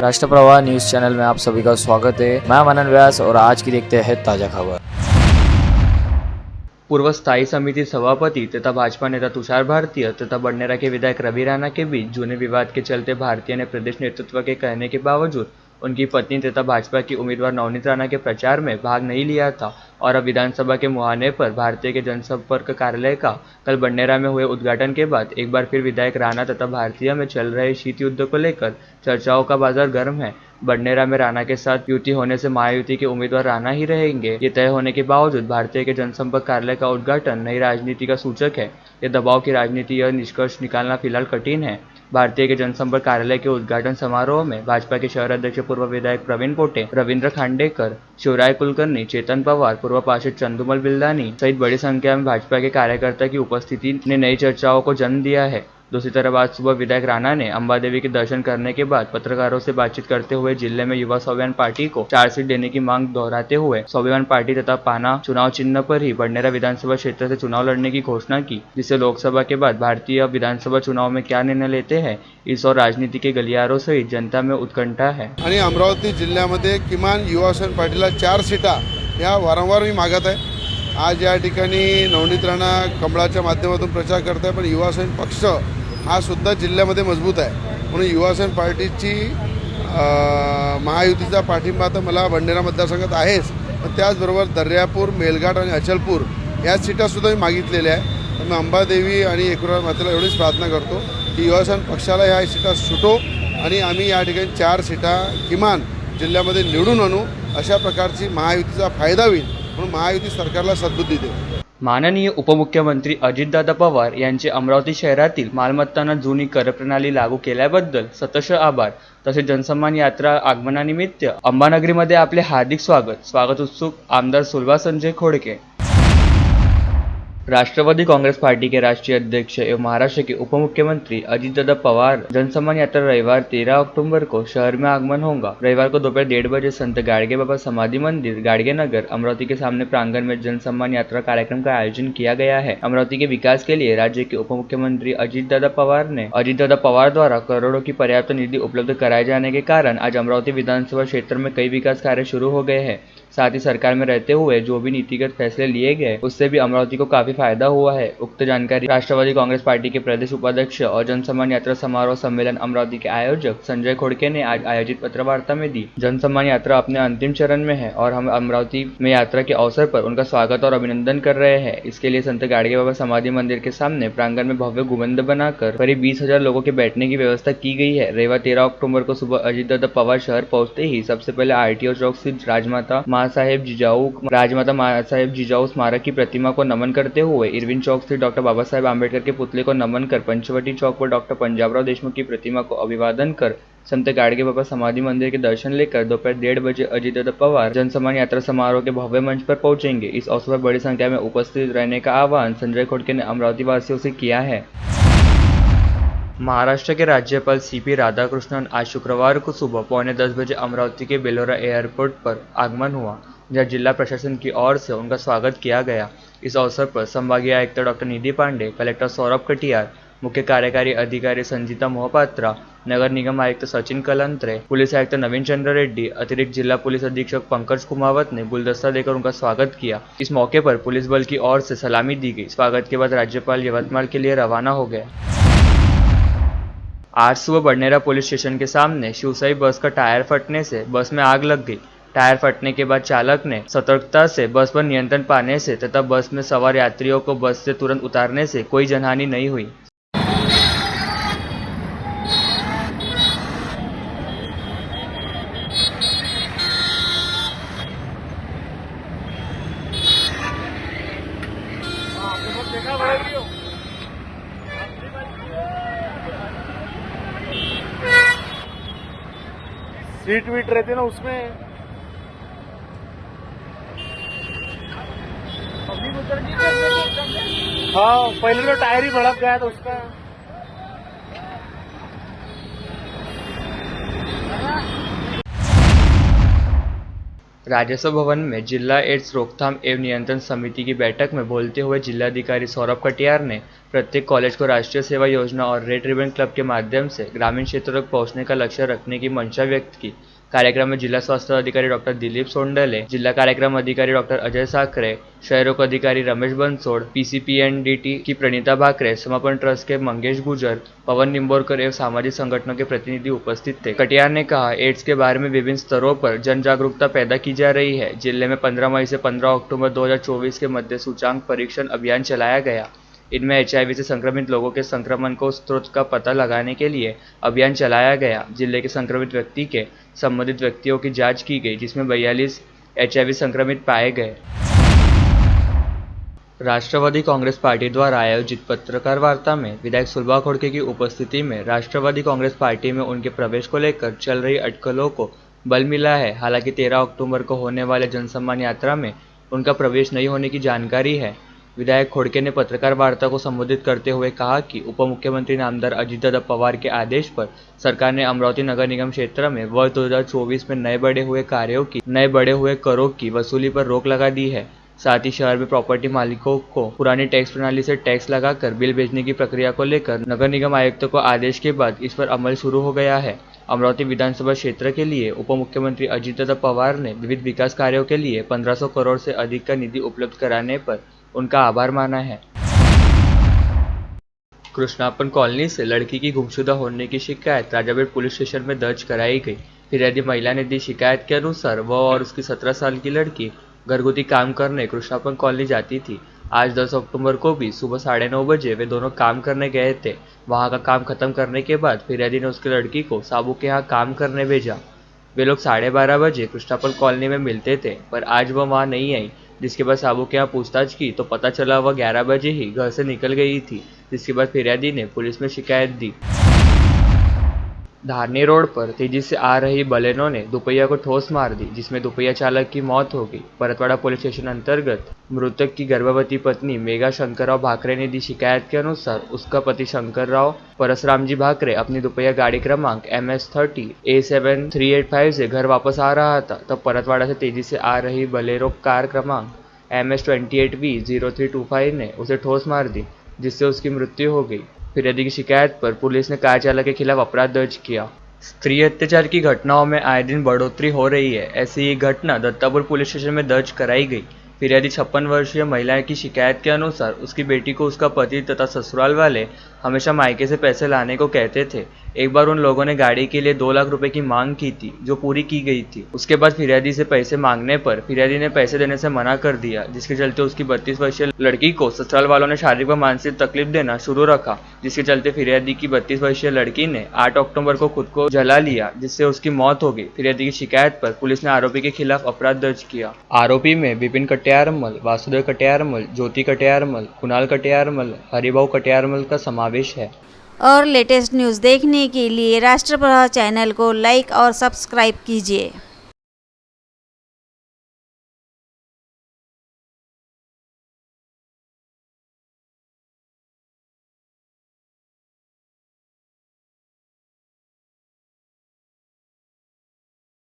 राष्ट्रप्रवाह news channel में आप सभी का स्वागत है। मैं मनन व्यास और आज की देखते हैं ताजा खबर। पूर्व स्थायी समिति सभापति तथा भाजपा नेता तुषार भारतीय तथा बडनेरा के विधायक रवि राणा के बीच जूने विवाद के चलते भारतीय ने प्रदेश नेतृत्व के कहने के बावजूद उनकी पत्नी तथा भाजपा की उम्मीदवार नवनीत राणा के प्रचार में भाग नहीं लिया था और अब विधानसभा के मुहाने पर भारतीय के जनसंपर्क कार्यालय का कल बडनेरा में हुए उद्घाटन के बाद एक बार फिर विधायक राणा तथा भारतीय में चल रहे शीत युद्ध को लेकर चर्चाओं का बाजार गर्म है। बडनेरा में राणा के साथ युति होने से महायुति के उम्मीदवार राणा ही रहेंगे, ये तय होने के बावजूद भारतीय के जनसंपर्क कार्यालय का उद्घाटन नई राजनीति का सूचक है। ये दबाव की राजनीति, यह निष्कर्ष निकालना फिलहाल कठिन है। भारतीय के जनसंपर्क कार्यालय के उद्घाटन समारोह में भाजपा के शहर अध्यक्ष पूर्व विधायक प्रवीण पोटे, रविंद्र खांडेकर, शिवराय कुलकर्णी, चेतन पवार, पूर्व पार्षद चंदुमल बिल्लानी सहित बड़ी संख्या में भाजपा के कार्यकर्ता की उपस्थिति ने नई चर्चाओं को जन्म दिया है। दूसरी तरफ आज सुबह विधायक राणा ने अंबा देवी के दर्शन करने के बाद पत्रकारों से बातचीत करते हुए जिले में युवा स्वाभिमान पार्टी को 4 सीट देने की मांग दोहराते हुए स्वाभिमान पार्टी तथा पाना चुनाव चिन्ह पर ही बडनेरा विधानसभा क्षेत्र से चुनाव लड़ने की घोषणा की, जिससे लोकसभा के बाद भारतीय विधानसभा चुनाव में क्या निर्णय लेते हैं इस और राजनीति के गलियारों सहित जनता में उत्कंठा है। आणि अमरावती जिल्ह्यामध्ये किमान युवा स्वाभिमान पार्टीला 4 सीटा या वारंवार मी मागत आहे। आज या ठिकाणी नवनीत राणा कमळाच्या माध्यमातून प्रचार करत आहे, पण युवा स्वाभिमान पक्ष हा सुद्धा जिल्ह्यामध्ये मजबूत आहे, म्हणून युवा स्वाभिमान पार्टीची महायुतीचा पाठिंबा आता मला बडनेरा मतदारसंघात आहेच, पण त्याचबरोबर दर्यापूर, मेलघाट आणि अचलपूर या सीटासुद्धा मी मागितलेल्या आहे। तर मी अंबादेवी आणि एकूणच मातेला एवढीच प्रार्थना करतो की युवा स्वाभिमान पक्षाला ह्या सीटा सुटो आणि आम्ही या ठिकाणी 4 सीटा किमान जिल्ह्यामध्ये निवडून आणू, अशा प्रकारची महायुतीचा फायदा होईल म्हणून महायुती सरकारला सद्बुद्धी देऊ। माननीय उपमुख्यमंत्री अजितदादा पवार यांचे अमरावती शहरातील मालमत्तांना जुनी कर प्रणाली लागू केल्याबद्दल सतश आभार। तसेच जनसन्मान यात्रा आगमनानिमित्त अंबानगरीमध्ये आपले हार्दिक स्वागत उत्सुक आमदार सुलभा संजय खोडके। राष्ट्रवादी कांग्रेस पार्टी के राष्ट्रीय अध्यक्ष एवं महाराष्ट्र के उप मुख्यमंत्री अजितदादा पवार जनसम्मान यात्रा रविवार 13 अक्टूबर को शहर में आगमन होगा। रविवार को दोपहर 1:30 बजे संत गाडगे बाबा समाधि मंदिर, गाडगे नगर, अमरावती के सामने प्रांगण में जनसम्मान यात्रा कार्यक्रम का आयोजन किया गया है। अमरावती के विकास के लिए राज्य के उप मुख्यमंत्री अजितदादा पवार द्वारा करोड़ों की पर्याप्त निधि उपलब्ध कराए जाने के कारण आज अमरावती विधानसभा क्षेत्र में कई विकास कार्य शुरू हो गए हैं। साथ ही सरकार में रहते हुए जो भी नीतिगत फैसले लिए गए उससे भी अमरावती को काफी फायदा हुआ है। उक्त जानकारी राष्ट्रवादी कांग्रेस पार्टी के प्रदेश उपाध्यक्ष और जनसम्मान यात्रा समारोह सम्मेलन अमरावती के आयोजक संजय खोडके ने आज आयोजित पत्रवार्ता में दी। जनसम्मान यात्रा अपने अंतिम चरण में है और हम अमरावती में यात्रा के अवसर पर उनका स्वागत और अभिनंदन कर रहे हैं। इसके लिए संत गाडगे बाबा समाधि मंदिर के सामने प्रांगण में भव्य गुंबद बनाकर करीब 20,000 लोगों के बैठने की व्यवस्था की गई है। रविवार 13 अक्टूबर को सुबह अजितदादा पवार शहर पहुंचते ही सबसे पहले RTO चौक स्थित राजमाता महासाहेब जिजाऊ स्मारक की प्रतिमा को नमन करते हुए इरविन चौक स्थित डॉक्टर बाबा साहेब आंबेडकर के पुतले को नमन कर पंचवटी चौक पर डॉक्टर पंजाबराव देशमुख की प्रतिमा को अभिवादन कर संत गाडगे बाबा समाधि मंदिर के दर्शन लेकर दोपहर 1:30 बजे अजितदादा पवार जनसम्मान यात्रा समारोह के भव्य मंच पर पहुंचेंगे। इस अवसर पर बड़ी संख्या में उपस्थित रहने का आह्वान संजय खोडके ने अमरावती वासियों से किया है। महाराष्ट्र के राज्यपाल CP राधाकृष्णन आज शुक्रवार को सुबह 9:45 बजे अमरावती के बेलोरा एयरपोर्ट पर आगमन हुआ, जहां जिला प्रशासन की ओर से उनका स्वागत किया गया। इस अवसर पर संभागीय आयुक्त डॉक्टर निधि पांडे, कलेक्टर सौरभ कटियार, मुख्य कार्यकारी अधिकारी संजीता मोहपात्रा, नगर निगम आयुक्त सचिन कलंत्रे, पुलिस आयुक्त नवीन चंद्र रेड्डी, अतिरिक्त जिला पुलिस अधीक्षक पंकज कुमावत ने गुलदस्ता देकर उनका स्वागत किया। इस मौके पर पुलिस बल की ओर से सलामी दी गई। स्वागत के बाद राज्यपाल यवतमाल के लिए रवाना हो गए। आज सुबह बडनेरा पुलिस स्टेशन के सामने शिवसाई बस का टायर फटने से बस में आग लग गई। टायर फटने के बाद चालक ने सतर्कता से बस पर नियंत्रण पाने से तथा बस में सवार यात्रियों को बस से तुरंत उतारने से कोई जनहानि नहीं हुई। सीट वीट रहते ना उसमें हाँ, पहले तो टायर ही भड़क गया था उसका। राजस्व भवन में जिला एड्स रोकथाम एवं नियंत्रण समिति की बैठक में बोलते हुए जिलाधिकारी सौरभ कटियार ने प्रत्येक कॉलेज को राष्ट्रीय सेवा योजना और रेड रिबन क्लब के माध्यम से ग्रामीण क्षेत्रों तक पहुंचने का लक्ष्य रखने की मंशा व्यक्त की। कार्यक्रम में जिला स्वास्थ्य अधिकारी डॉक्टर दिलीप सोंडले, जिला कार्यक्रम अधिकारी डॉक्टर अजय साकरे, क्षयरोग अधिकारी रमेश बंसोड़, पीसीपीएनडीटी की प्रणीता भाकरे, समापन ट्रस्ट के मंगेश गुजर, पवन निम्बोरकर एवं सामाजिक संगठनों के प्रतिनिधि उपस्थित थे। कटियार ने कहा, एड्स के बारे में विभिन्न स्तरों पर जन जागरूकता पैदा की जा रही है। जिले में 15 मई से 15 अक्टूबर 2024 के मध्य सूचांक परीक्षण अभियान चलाया गया। इनमें HIV से संक्रमित लोगों के संक्रमण को स्रोत का पता लगाने के लिए अभियान चलाया गया। जिले के संक्रमित व्यक्ति के संबंधित व्यक्तियों की जांच की गई, जिसमें 42 HIV संक्रमित पाए गए। राष्ट्रवादी कांग्रेस पार्टी द्वारा आयोजित पत्रकार वार्ता में विधायक सुलभा खोड़के की उपस्थिति में राष्ट्रवादी कांग्रेस पार्टी में उनके प्रवेश को लेकर चल रही अटकलों को बल मिला है। हालांकि 13 अक्टूबर को होने वाले जनसम्मान यात्रा में उनका प्रवेश नहीं होने की जानकारी है। विधायक खोड़के ने पत्रकार वार्ता को संबोधित करते हुए कहा कि उप मुख्यमंत्री नामदार अजितदादा पवार के आदेश पर सरकार ने अमरावती नगर निगम क्षेत्र में वर्ष 2024 में नए बढ़े हुए करों की वसूली पर रोक लगा दी है। साथ ही शहर में प्रॉपर्टी मालिकों को पुरानी टैक्स प्रणाली से टैक्स लगाकर बिल भेजने की प्रक्रिया को लेकर नगर निगम आयुक्त को आदेश के बाद इस पर अमल शुरू हो गया है। अमरावती विधानसभा क्षेत्र के लिए उप मुख्यमंत्री अजितदादा पवार ने विविध विकास कार्यों के लिए 1500 करोड़ से अधिक का निधि उपलब्ध कराने पर उनका आभार माना है। कृष्णापन कॉलोनी से लड़की की गुमशुदा होने की शिकायत राजापेट पुलिस स्टेशन में दर्ज कराई गई। फिरियादी महिला ने दी शिकायत के अनुसार वह और उसकी 17 साल की लड़की घरगुती काम करने कृष्णापन कॉलोनी जाती थी। आज 10 अक्टूबर को भी सुबह 9:30 बजे वे दोनों काम करने गए थे। वहां का काम खत्म करने के बाद फिरियादी ने उसकी लड़की को साबू के यहाँ काम करने भेजा। वे लोग 12:30 बजे कृष्णापन कॉलोनी में मिलते थे, पर आज वह वहां नहीं आई। जिसके बाद साबू के यहाँ पूछताछ की तो पता चला वह 11 बजे ही घर से निकल गई थी। जिसके बाद फिरियादी ने पुलिस में शिकायत दी। धारनी रोड पर तेजी से आ रही बलेनो ने दुपहिया को ठोस मार दी, जिसमें दुपहिया चालक की मौत हो गई। परतवाड़ा पुलिस स्टेशन अंतर्गत मृतक की गर्भवती पत्नी मेघा शंकरराव भाकरे ने दी शिकायत के अनुसार उसका पति शंकरराव परसरामजी भाकरे अपनी दुपहिया गाड़ी क्रमांक MS30 A7385 से घर वापस आ रहा था। तब परतवाड़ा से तेजी से आ रही बलेरो कार क्रमांक MS28V0325 ने उसे ठोस मार दी, जिससे उसकी मृत्यु हो गई। फिरियादी की शिकायत पर पुलिस ने कार चालक के खिलाफ अपराध दर्ज किया। स्त्री अत्याचार की घटनाओं में आए दिन बढ़ोतरी हो रही है। ऐसी ही घटना दत्तापुर पुलिस स्टेशन में दर्ज कराई गई। फिरियादी 56 वर्षीय महिला की शिकायत के अनुसार उसकी बेटी को उसका पति तथा ससुराल वाले हमेशा मायके से पैसे लाने को कहते थे। एक बार उन लोगों ने गाड़ी के लिए 2 लाख रुपए की मांग की थी, जो पूरी की गई थी। उसके बाद फिरियादी से पैसे मांगने पर फिरियादी ने पैसे देने से मना कर दिया, जिसके चलते उसकी 32 वर्षीय लड़की को ससुराल वालों ने शारीरिक व मानसिक तकलीफ देना शुरू रखा, जिसके चलते फिरियादी की 32 वर्षीय लड़की ने 8 अक्टूबर को खुद को जला लिया, जिससे उसकी मौत हो गई। फिरियादी की शिकायत पर पुलिस ने आरोपी के खिलाफ अपराध दर्ज किया। आरोपी में विपिन कटियारमल, वासुदेव कटियारमल, ज्योति कटियारमल, कुणाल कटियारमल, हरिभाऊ कटियारमल का समावेश है। और लेटेस्ट न्यूज़ देखने के लिए राष्ट्रप्रभा चैनल को लाइक और सब्सक्राइब कीजिए।